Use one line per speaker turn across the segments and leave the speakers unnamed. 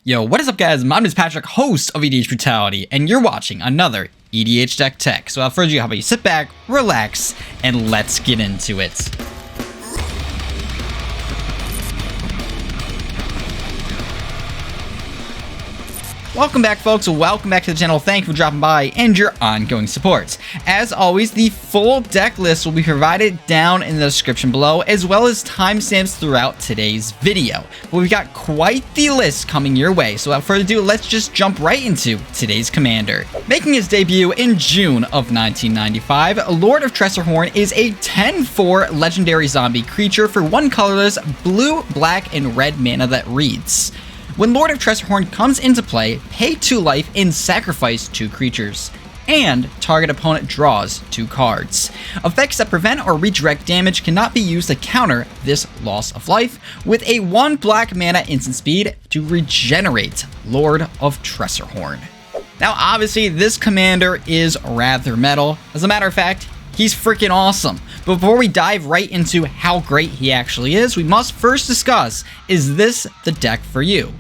Yo, what is up guys? My name is Patrick, host of EDH Brutality, and you're watching another EDH Deck Tech. So without further ado, how about you sit back, relax, and let's get into it. Welcome back folks, welcome back to the channel, thank you for dropping by and your ongoing support. As always, the full deck list will be provided down in the description below, as well as timestamps throughout today's video. But we've got quite the list coming your way, so without further ado, let's just jump right into today's commander. Making his debut in June of 1995, Lord of Tresserhorn is a 10-4 legendary zombie creature for 1 colorless, blue, black, and red mana that reads: when Lord of Tresserhorn comes into play, pay 2 life and sacrifice 2 creatures, and target opponent draws 2 cards. Effects that prevent or redirect damage cannot be used to counter this loss of life, with a 1 black mana instant speed to regenerate Lord of Tresserhorn. Now obviously this commander is rather metal. As a matter of fact, he's freaking awesome. But before we dive right into how great he actually is, we must first discuss, is this the deck for you?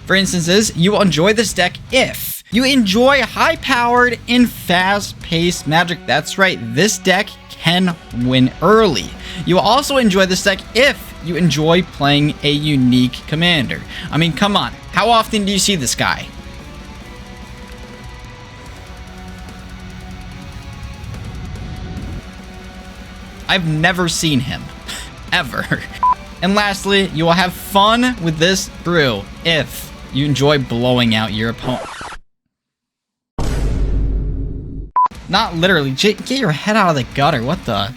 For instances, you will enjoy this deck if you enjoy high-powered and fast-paced magic. That's right, this deck can win early. You will also enjoy this deck if you enjoy playing a unique commander. I mean, come on, how often do you see this guy? I've never seen him, ever. And lastly, you will have fun with this brew if you enjoy blowing out your opponent. Not literally, get your head out of the gutter, what the?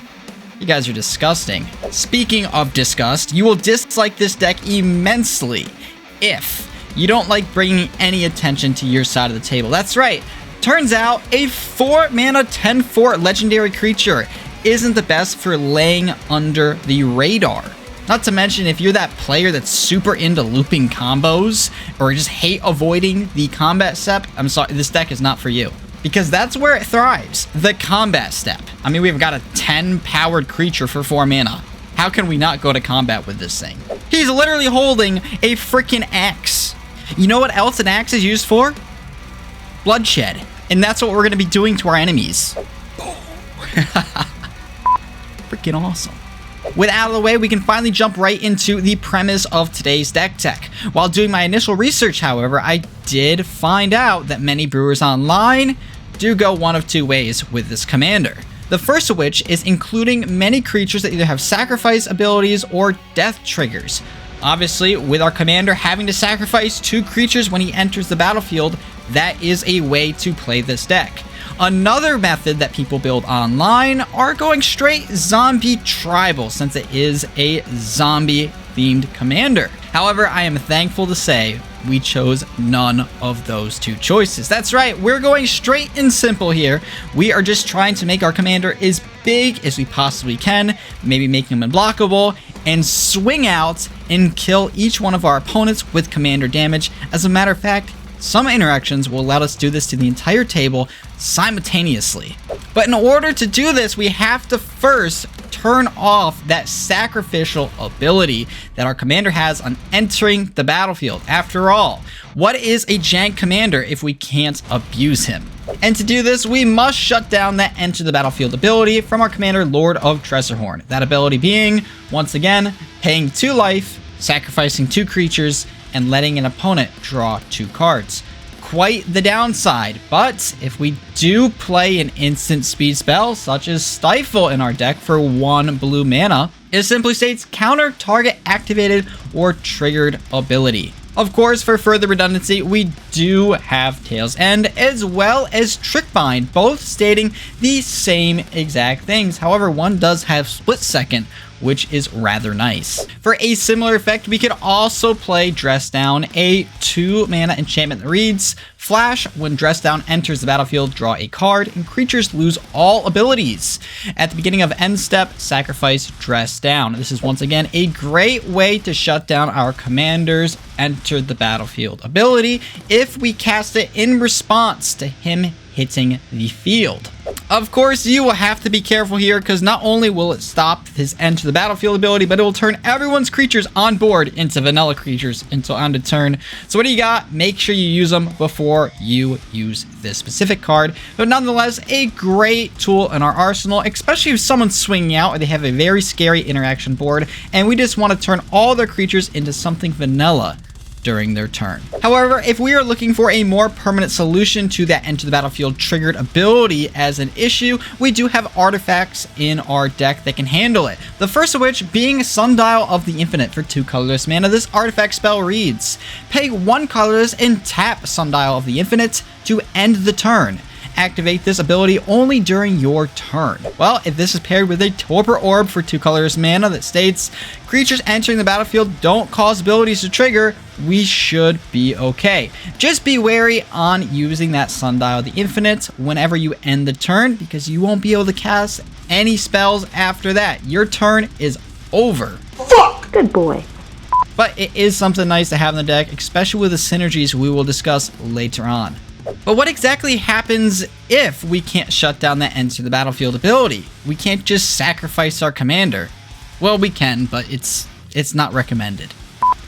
You guys are disgusting. Speaking of disgust, you will dislike this deck immensely if you don't like bringing any attention to your side of the table. That's right, turns out a 4 mana 10-4 legendary creature isn't the best for laying under the radar. Not to mention, if you're that player that's super into looping combos or just hate avoiding the combat step, I'm sorry, this deck is not for you. Because that's where it thrives, the combat step. I mean, we've got a 10 powered creature for 4 mana. How can we not go to combat with this thing? He's literally holding a freaking axe. You know what else an axe is used for? Bloodshed. And that's what we're going to be doing to our enemies. Freaking awesome. With out of the way, we can finally jump right into the premise of today's deck tech. While doing my initial research, however, I did find out that many brewers online do go one of 2 ways with this commander. The first of which is including many creatures that either have sacrifice abilities or death triggers. Obviously, with our commander having to sacrifice 2 creatures when he enters the battlefield, that is a way to play this deck. Another method that people build online are going straight zombie tribal, since it is a zombie themed commander. However, I am thankful to say we chose none of those 2 choices. That's right, we're going straight and simple here. We are just trying to make our commander as big as we possibly can, maybe making him unblockable, and swing out and kill each one of our opponents with commander damage. As a matter of fact, some interactions will allow us to do this to the entire table simultaneously. But in order to do this, we have to first turn off that sacrificial ability that our commander has on entering the battlefield. After all, what is a jank commander if we can't abuse him? And to do this, we must shut down that enter the battlefield ability from our commander, Lord of Tresserhorn. That ability being, once again, paying 2 life, sacrificing 2 creatures, and letting an opponent draw 2 cards. Quite the downside, but if we do play an instant speed spell such as Stifle in our deck for 1 blue mana, it simply states counter target activated or triggered ability. Of course, for further redundancy, we do have Tail's End as well as Trickbind, both stating the same exact things. However, one does have Split Second, which is rather nice. For a similar effect, we could also play Dress Down, a 2 mana enchantment that reads: Flash, when Dress Down enters the battlefield, draw a card, and creatures lose all abilities. At the beginning of end step, sacrifice Dress Down. This is once again a great way to shut down our commander's enter the battlefield ability if we cast it in response to him hitting the field. Of course, you will have to be careful here because not only will it stop his enter the battlefield ability, but it will turn everyone's creatures on board into vanilla creatures until end of turn. So what do you got? Make sure you use them before you use this specific card. But nonetheless, a great tool in our arsenal, especially if someone's swinging out or they have a very scary interaction board and we just want to turn all their creatures into something vanilla during their turn. However, if we are looking for a more permanent solution to that enter the battlefield triggered ability as an issue, we do have artifacts in our deck that can handle it. The first of which being Sundial of the Infinite for 2 colorless mana. This artifact spell reads, pay 1 colorless and tap Sundial of the Infinite to end the turn. Activate this ability only during your turn. Well, if this is paired with a Torpor Orb for 2 colorless mana that states, creatures entering the battlefield don't cause abilities to trigger, we should be okay. Just be wary on using that Sundial of the Infinite whenever you end the turn, because you won't be able to cast any spells after that. Your turn is over.
Fuck! Good boy.
But it is something nice to have in the deck, especially with the synergies we will discuss later on. But what exactly happens if we can't shut down that enter the battlefield ability? We can't just sacrifice our commander. Well, we can, but it's not recommended.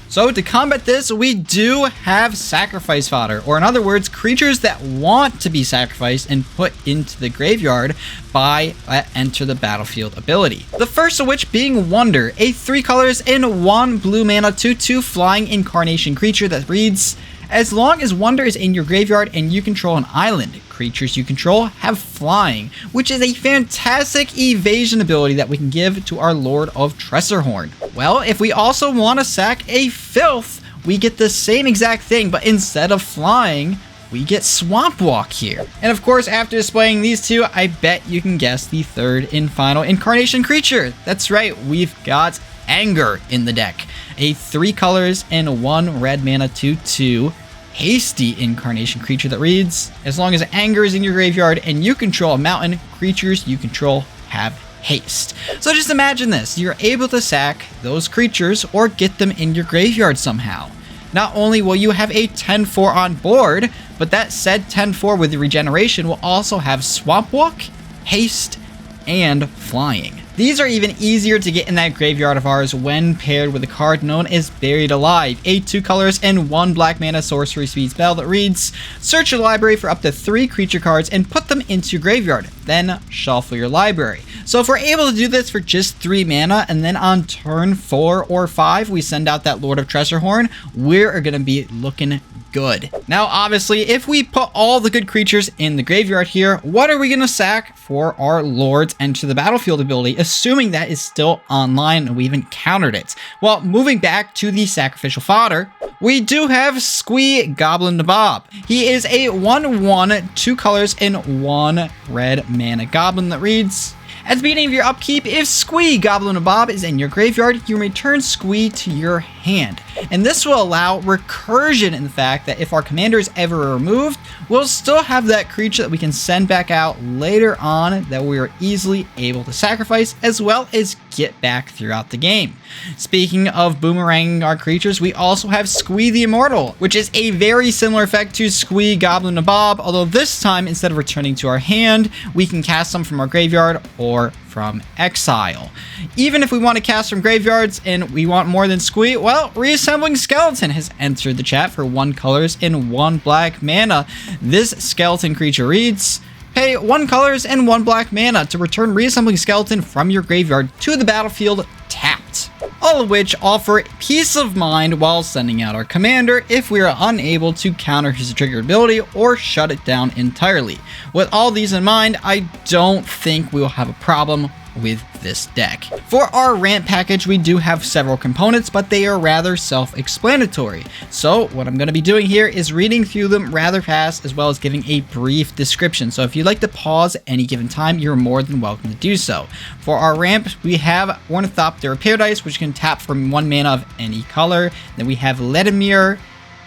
So to combat this, we do have sacrifice fodder, or in other words, creatures that want to be sacrificed and put into the graveyard by enter the battlefield ability. The first of which being Wonder, a 3 colors and 1 blue mana 2/2 flying incarnation creature that reads, as long as Wonder is in your graveyard and you control an island, creatures you control have flying, which is a fantastic evasion ability that we can give to our Lord of Tresserhorn. Well, if we also want to sack a Filth, we get the same exact thing, but instead of flying, we get Swamp Walk here. And of course, after displaying these two, I bet you can guess the third and final incarnation creature. That's right, we've got Anger in the deck. A 3 colors and 1 red mana 2/2 hasty incarnation creature that reads, as long as Anger is in your graveyard and you control a mountain, creatures you control have haste. So just imagine this, you're able to sack those creatures or get them in your graveyard somehow. Not only will you have a 10/4 on board, but that said 10/4 with the regeneration will also have Swamp Walk, haste, and flying. These are even easier to get in that graveyard of ours when paired with a card known as Buried Alive, a 2 colors and 1 black mana sorcery speed spell that reads, search your library for up to 3 creature cards and put them into your graveyard, then shuffle your library. So if we're able to do this for just 3 mana and then on turn 4 or 5 we send out that Lord of Tresserhorn, we're going to be looking good. Now obviously if we put all the good creatures in the graveyard here, what are we going to sack for our Lord's Enter the Battlefield ability, assuming that is still online and we've encountered it? Well, moving back to the sacrificial fodder, we do have Squee Goblin Nabob. He is a 1/1, 2 colors and 1 red mana goblin that reads, at the beginning of your upkeep, if Squee Goblin Nabob is in your graveyard, you return Squee to your hand. And this will allow recursion in the fact that if our commander is ever removed, we'll still have that creature that we can send back out later on that we are easily able to sacrifice as well as get back throughout the game. Speaking of boomeranging our creatures, we also have Squee the Immortal, which is a very similar effect to Squee Goblin Nabob, although this time instead of returning to our hand, we can cast them from our graveyard or from exile. Even if we want to cast from graveyards and we want more than Squee, well, Reassembling Skeleton has entered the chat for 1 colors and 1 black mana. This skeleton creature reads, pay 1 colors and 1 black mana to return Reassembling Skeleton from your graveyard to the battlefield tapped. All of which offer peace of mind while sending out our commander if we are unable to counter his triggered ability or shut it down entirely. With all these in mind, I don't think we will have a problem with this deck. For our ramp package, we do have several components, but they are rather self-explanatory. So what I'm going to be doing here is reading through them rather fast, as well as giving a brief description. So if you'd like to pause at any given time, you're more than welcome to do so. For our ramp, we have Ornithopter of Paradise, which can tap from 1 mana of any color. Then we have Leadmere,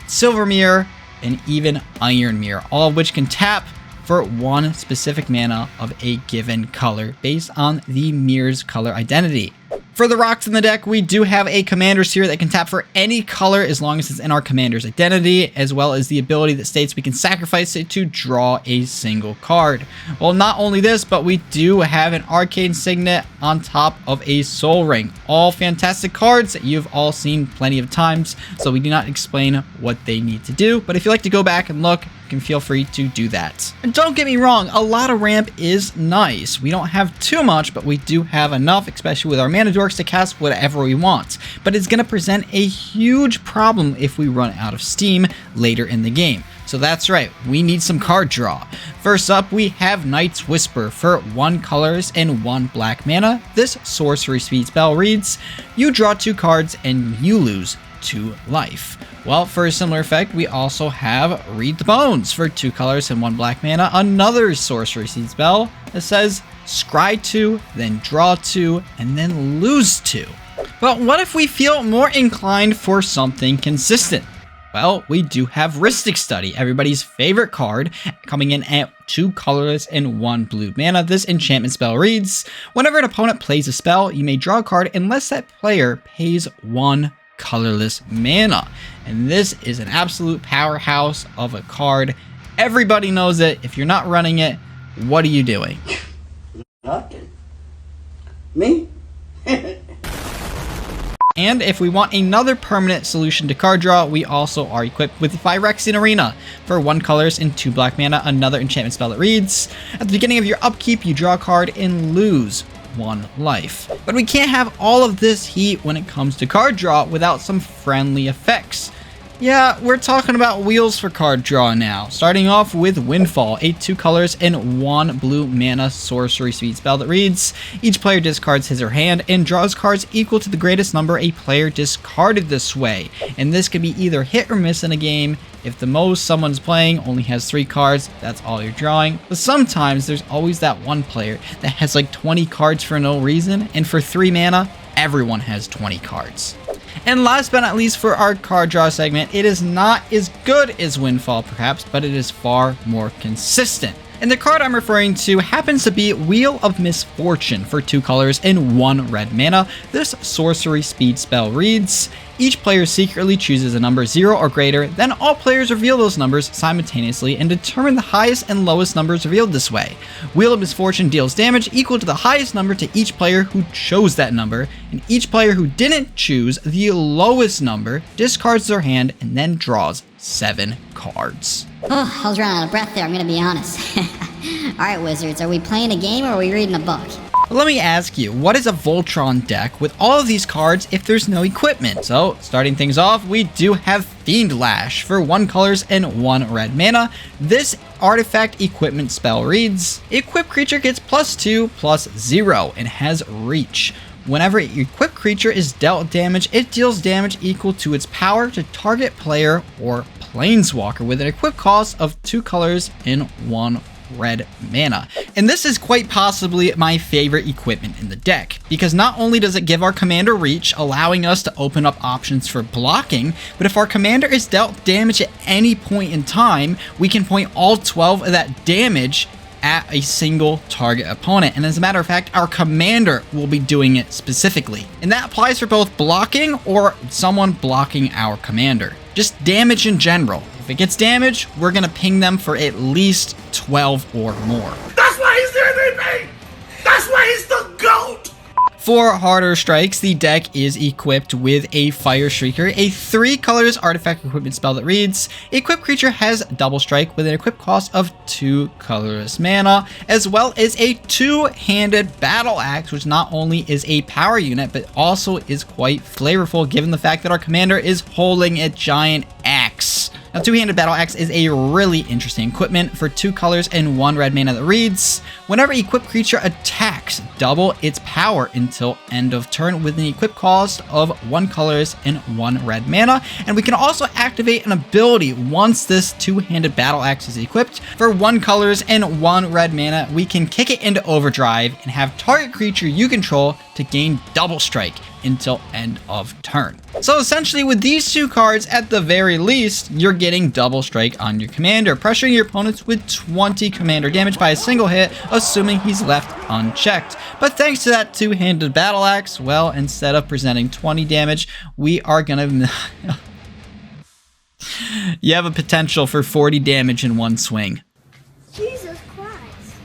Silvermere, and even Ironmere, all of which can tap for 1 specific mana of a given color based on the mirror's color identity. For the rocks in the deck, we do have a commander sphere that can tap for any color as long as it's in our commander's identity, as well as the ability that states we can sacrifice it to draw a single card. Well, not only this, but we do have an Arcane Signet on top of a Soul Ring. All fantastic cards that you've all seen plenty of times, so we do not explain what they need to do, but if you like to go back and look, you can feel free to do that. And don't get me wrong, a lot of ramp is nice. We don't have too much, but we do have enough, especially with our mana dorks, to cast whatever we want. But it's going to present a huge problem if we run out of steam later in the game. So that's right, we need some card draw. First up, we have Night's Whisper for 1 colors and 1 black mana. This sorcery speed spell reads, you draw 2 cards and you lose 2 life. Well, for a similar effect, we also have Read the Bones for 2 colors and 1 black mana, another sorcery seed spell that says scry 2, then draw 2, and then lose 2. But what if we feel more inclined for something consistent? Well, we do have Rhystic Study, everybody's favorite card, coming in at 2 colors and 1 blue mana. This enchantment spell reads, whenever an opponent plays a spell, you may draw a card unless that player pays 1 colorless mana. And this is an absolute powerhouse of a card. Everybody knows it. If you're not running it, what are you doing?
Nothing. Me?
And if we want another permanent solution to card draw, we also are equipped with Phyrexian Arena for 1 colors and 2 black mana, another enchantment spell that reads, at the beginning of your upkeep, you draw a card and lose 1 life. But we can't have all of this heat when it comes to card draw without some friendly effects. Yeah, we're talking about wheels for card draw now. Starting off with Windfall, a 2 colors and 1 blue mana sorcery speed spell that reads, each player discards his or hand and draws cards equal to the greatest number a player discarded this way. And this can be either hit or miss in a game. If the most someone's playing only has 3 cards, that's all you're drawing. But sometimes there's always that one player that has like 20 cards for no reason, and for 3 mana, everyone has 20 cards. And last but not least for our card draw segment, it is not as good as Windfall perhaps, but it is far more consistent. And the card I'm referring to happens to be Wheel of Misfortune for 2 colors and 1 red mana. This sorcery speed spell reads, each player secretly chooses a number 0 or greater, then all players reveal those numbers simultaneously and determine the highest and lowest numbers revealed this way. Wheel of Misfortune deals damage equal to the highest number to each player who chose that number, and each player who didn't choose the lowest number discards their hand and then draws 7 cards.
Oh, I was running out of breath there, I'm gonna be honest. Alright, Wizards, are we playing a game or are we reading a book?
Let me ask you, what is a Voltron deck with all of these cards if there's no equipment? So, starting things off, we do have Fiend Lash for 1 colors and 1 red mana. This artifact equipment spell reads, equipped creature gets +2/+0 and has reach. Whenever an equipped creature is dealt damage, it deals damage equal to its power to target player or planeswalker with an equip cost of 2 colors and 1 red mana. And this is quite possibly my favorite equipment in the deck, because not only does it give our commander reach, allowing us to open up options for blocking, but if our commander is dealt damage at any point in time, we can point all 12 of that damage at a single target opponent. And as a matter of fact, our commander will be doing it specifically. And that applies for both blocking or someone blocking our commander. Just damage in general. If it gets damage, we're gonna ping them for at least 12 or more.
That's why he's the MVP! That's why he's the GOAT!
For harder strikes, the deck is equipped with a Fire Shrieker, a 3 colors artifact equipment spell that reads, equipped creature has double strike with an equip cost of 2 colorless mana, as well as a 2-handed battle axe, which not only is a power unit, but also is quite flavorful given the fact that our commander is holding a giant axe. Now, 2-handed battle axe is a really interesting equipment for 2 colors and 1 red mana that reads, whenever equipped creature attacks, double its power until end of turn with an equip cost of 1 colors and 1 red mana. And we can also activate an ability once this 2-handed battle axe is equipped. For 1 colors and 1 red mana, we can kick it into overdrive and have target creature you control to gain double strike. until end of turn. So essentially with these two cards, at the very least, you're getting double strike on your commander, pressuring your opponents with 20 commander damage by a single hit, assuming he's left unchecked. But thanks to that two-handed battle axe, well, instead of presenting 20 damage, we are gonna... You have a potential for 40 damage in one swing.
Jesus Christ.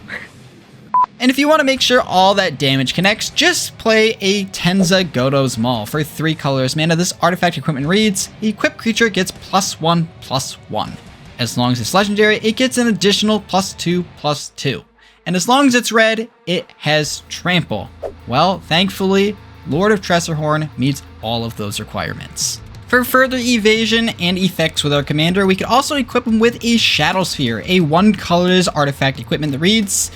And if you want to make sure all that damage connects, just play a Tenza Godo's Maul. For 3 colors mana, this artifact equipment reads, equipped creature gets +1/+1. As long as it's legendary, it gets an additional +2/+2. And as long as it's red, it has trample. Well, thankfully, Lord of Tresserhorn meets all of those requirements. For further evasion and effects with our commander, we could also equip him with a Shadow Sphere, a 1 colors artifact equipment that reads,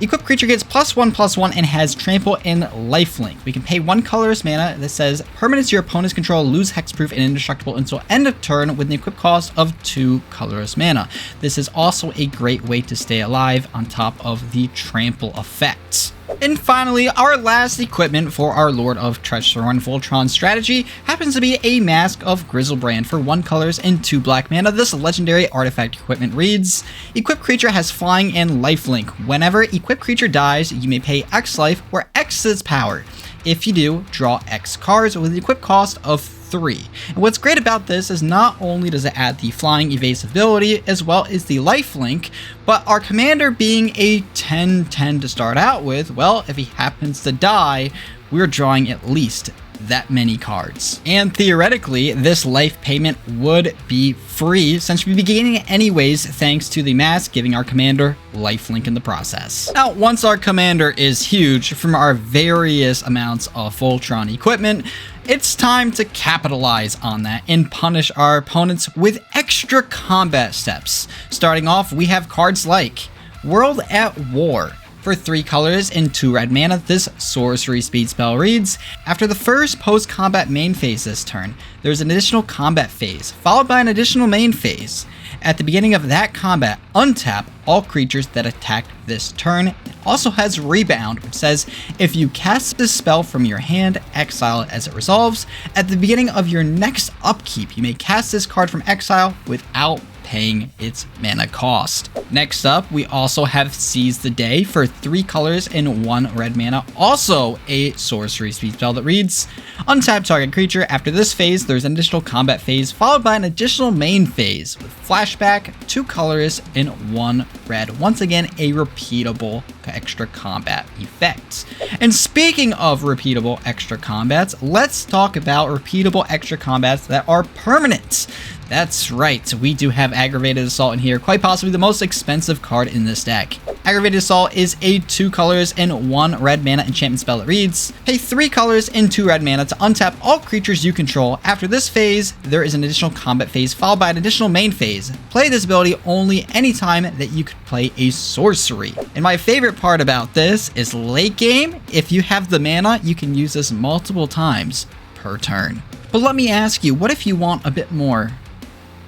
equipped creature gets +1/+1 and has trample and lifelink. We can pay 1 colorless mana that says permanents your opponents control lose hexproof and indestructible until end of turn with an equip cost of 2 colorless mana. This is also a great way to stay alive on top of the trample effects. And finally, our last equipment for our Lord of Tresserhorn Voltron strategy happens to be a Mask of Griselbrand for 1 colors and 2 black mana. This legendary artifact equipment reads, equipped creature has flying and lifelink. Whenever equipped creature dies, you may pay X life where X is power. If you do, draw X cards with the equip cost of 3. And what's great about this is not only does it add the flying evasive ability as well as the lifelink, but our commander being a 10/10 to start out with, well, if he happens to die, we're drawing at least that many cards. And theoretically, this life payment would be free since we'd be gaining it anyways thanks to the mask giving our commander lifelink in the process. Now, once our commander is huge from our various amounts of Voltron equipment, it's time to capitalize on that and punish our opponents with extra combat steps. Starting off, we have cards like World at War. For 3 colors and 2 red mana, this sorcery speed spell reads, after the first post-combat main phase this turn, there's an additional combat phase, followed by an additional main phase. At the beginning of that combat, untap all creatures that attacked this turn. It also has Rebound, which says, if you cast this spell from your hand, exile it as it resolves. At the beginning of your next upkeep, you may cast this card from exile without paying its mana cost. Next up, we also have Seize the Day for 3 colors and 1 red mana, also a sorcery speed spell that reads, untap target creature. After this phase, there's an additional combat phase, followed by an additional main phase with flashback, 2 colors, and 1 red. Once again, a repeatable extra combat effect. And speaking of repeatable extra combats, let's talk about repeatable extra combats that are permanent. That's right, we do have Aggravated Assault in here, quite possibly the most expensive card in this deck. Aggravated Assault is a 2 colors and 1 red mana enchantment spell that reads, pay 3 colors and 2 red mana to untap all creatures you control. After this phase, there is an additional combat phase followed by an additional main phase. Play this ability only anytime that you could play a sorcery. And my favorite part about this is late game, if you have the mana, you can use this multiple times per turn. But let me ask you, what if you want a bit more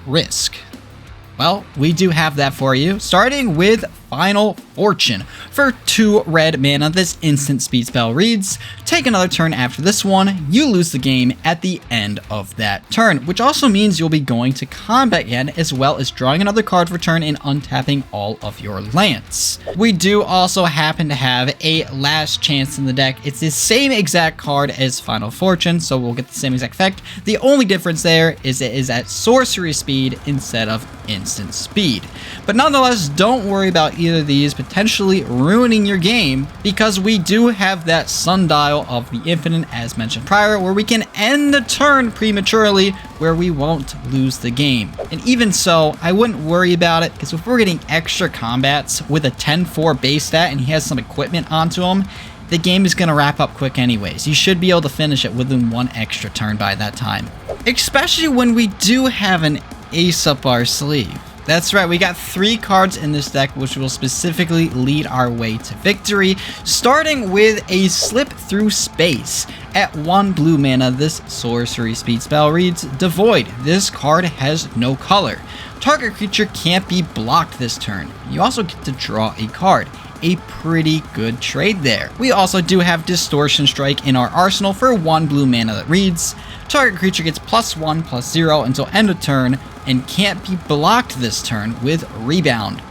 risk? Well, we do have that for you, starting with Final Fortune. For 2 red mana, this instant speed spell reads, take another turn after this one, you lose the game at the end of that turn, which also means you'll be going to combat again, as well as drawing another card for turn and untapping all of your lands. We do also happen to have a Last Chance in the deck. It's the same exact card as Final Fortune, so we'll get the same exact effect. The only difference there is it is at sorcery speed instead of instant speed. But nonetheless, don't worry about either of these potentially ruining your game, because we do have that Sundial of the Infinite, as mentioned prior, where we can end the turn prematurely, where we won't lose the game. And even so, I wouldn't worry about it, because if we're getting extra combats with a 10-4 base stat and he has some equipment onto him, the game is going to wrap up quick anyways. You should be able to finish it within 1 extra turn by that time. Especially when we do have an ace up our sleeve. That's right, we got 3 cards in this deck which will specifically lead our way to victory, starting with a Slip Through Space. At 1 blue mana, this sorcery speed spell reads, Devoid. This card has no color. Target creature can't be blocked this turn. You also get to draw a card. a pretty good trade there. We also do have Distortion Strike in our arsenal for 1 blue mana that reads, target creature gets +1/+0 until end of turn and can't be blocked this turn with Rebound.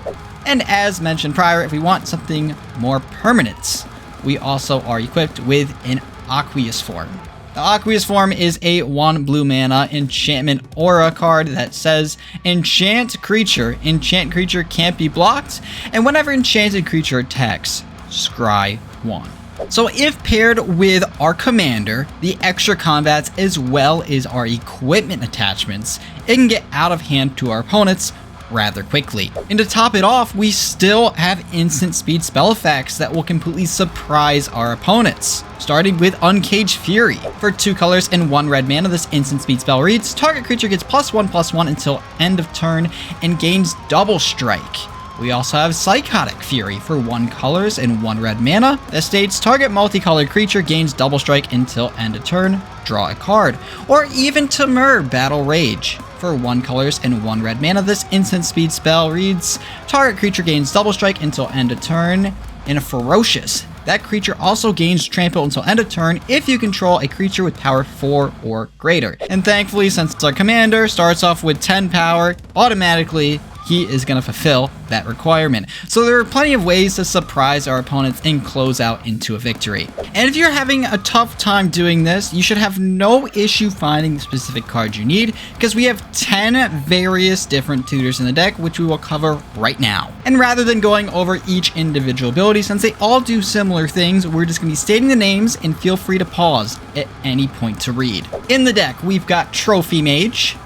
And as mentioned prior, if we want something more permanent, we also are equipped with an Aqueous Form. The Aqueous Form is a 1 blue mana enchantment aura card that says enchant creature can't be blocked, and whenever enchanted creature attacks, scry 1. So if paired with our commander, the extra combats as well as our equipment attachments, it can get out of hand to our opponents rather quickly. And to top it off, we still have instant speed spell effects that will completely surprise our opponents. Starting with Uncaged Fury. For 2 colors and 1 red mana, this instant speed spell reads, target creature gets +1/+1 until end of turn and gains double strike. We also have Psychotic Fury for 1 colors and 1 red mana that states target multicolored creature gains double strike until end of turn, draw a card. Or even Temur Battle Rage. For 1 colors and 1 red mana, this instant speed spell reads, target creature gains double strike until end of turn, and Ferocious. That creature also gains trample until end of turn if you control a creature with power 4 or greater. And thankfully, since our commander starts off with 10 power, automatically he is going to fulfill that requirement. So there are plenty of ways to surprise our opponents and close out into a victory. And if you're having a tough time doing this, you should have no issue finding the specific card you need, because we have 10 various different tutors in the deck, which we will cover right now. And rather than going over each individual ability, since they all do similar things, we're just going to be stating the names, and feel free to pause at any point to read. In the deck, we've got Trophy Mage,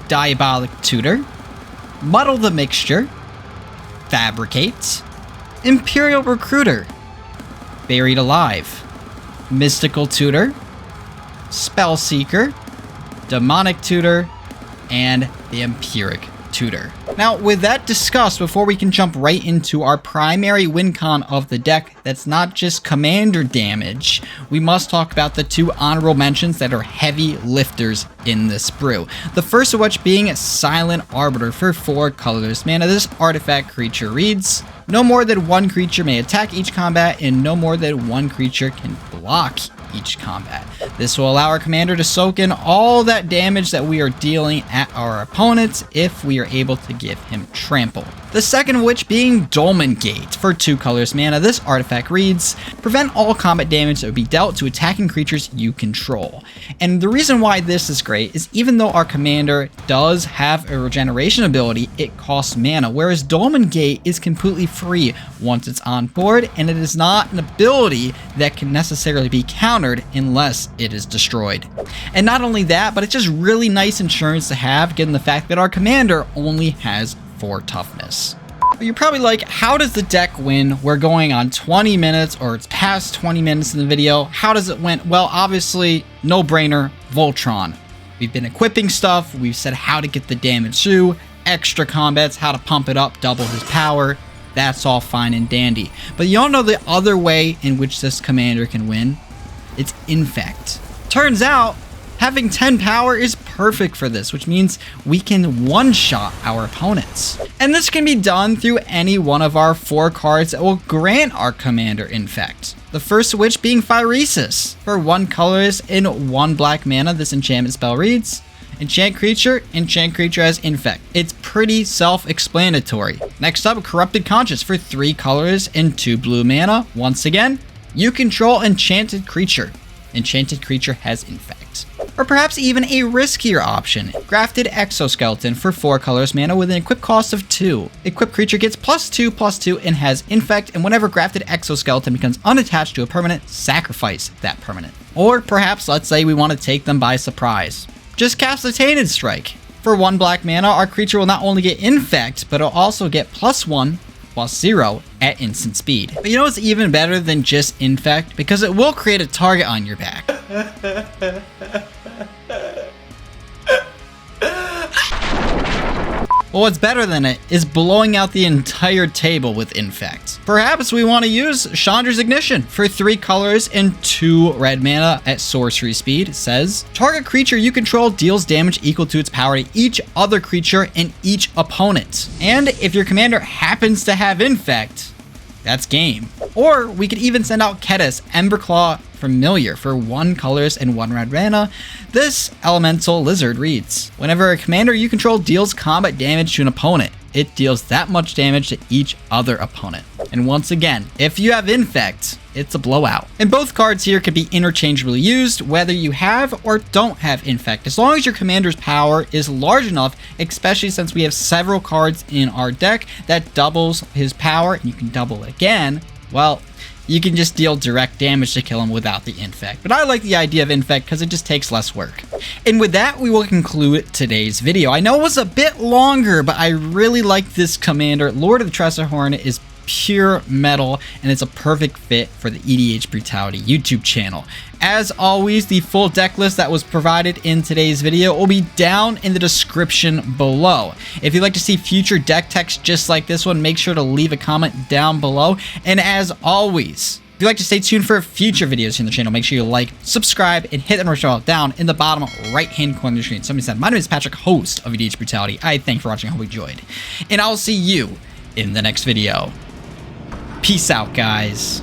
Diabolic Tutor, Muddle the Mixture, Fabricate, Imperial Recruiter, Buried Alive, Mystical Tutor, Spellseeker, Demonic Tutor, and the Empiric Tutor. Now, with that discussed, before we can jump right into our primary win con of the deck that's not just commander damage, we must talk about the 2 honorable mentions that are heavy lifters in this brew. The first of which being Silent Arbiter for 4 colorless mana. This artifact creature reads, no more than 1 creature may attack each combat, and no more than 1 creature can block each combat. This will allow our commander to soak in all that damage that we are dealing at our opponents if we are able to give him trample. The second of which being Dolmen Gate. For 2 colors mana, this artifact reads, prevent all combat damage that would be dealt to attacking creatures you control. And the reason why this is great is even though our commander does have a regeneration ability, it costs mana, whereas Dolmen Gate is completely free once it's on board, and it is not an ability that can necessarily be countered unless it is destroyed. And not only that, but it's just really nice insurance to have, given the fact that our commander only has 4 toughness. But you're probably like, how does the deck win? We're going on 20 minutes, or it's past 20 minutes in the video. How does it win? Well, obviously, no brainer, Voltron. We've been equipping stuff, we've said how to get the damage through, extra combats, how to pump it up, double his power. That's all fine and dandy. But you all know the other way in which this commander can win? It's Infect. Turns out, having 10 power is perfect for this, which means we can one-shot our opponents. And this can be done through any one of our 4 cards that will grant our commander Infect. The first of which being Phyresis. For 1 colorless and 1 black mana, this enchantment spell reads, enchant creature has Infect. It's pretty self-explanatory. Next up, Corrupted Conscience. For 3 colors and 2 blue mana. Once again, you control enchanted creature. Enchanted creature has Infect. Or perhaps even a riskier option, Grafted Exoskeleton. For 4 colors mana with an equip cost of 2. Equipped creature gets +2/+2 and has Infect, and whenever Grafted Exoskeleton becomes unattached to a permanent, sacrifice that permanent. Or perhaps, let's say we want to take them by surprise. Just cast a Tainted Strike. For 1 black mana, our creature will not only get Infect, but it'll also get +1/+0 at instant speed. But you know what's even better than just Infect? Because it will create a target on your back. Well, what's better than it is blowing out the entire table with Infect. Perhaps we want to use Chandra's Ignition. For 3 colors and 2 red mana at sorcery speed. It says, target creature you control deals damage equal to its power to each other creature and each opponent. And if your commander happens to have Infect, that's game. Or we could even send out Ketis, Emberclaw Familiar for 1 colors and 1 red mana. This elemental lizard reads, whenever a commander you control deals combat damage to an opponent, it deals that much damage to each other opponent. And once again, if you have Infect, it's a blowout. And both cards here could be interchangeably used, whether you have or don't have Infect, as long as your commander's power is large enough, especially since we have several cards in our deck that doubles his power, and you can double it again. Well, you can just deal direct damage to kill him without the Infect. But I like the idea of Infect because it just takes less work. And with that, we will conclude today's video. I know it was a bit longer, but I really like this commander. Lord of the Tresserhorn is pure metal, and it's a perfect fit for the EDH Brutality YouTube channel. As always, the full deck list that was provided in today's video will be down in the description below. If you'd like to see future deck techs just like this one, make sure to leave a comment down below. And as always, if you'd like to stay tuned for future videos here on the channel, make sure you like, subscribe, and hit that notification bell down in the bottom right-hand corner of the screen. Somebody said, my name is Patrick, host of EDH Brutality. I thank you for watching. I hope you enjoyed. And I'll see you in the next video. Peace out, guys.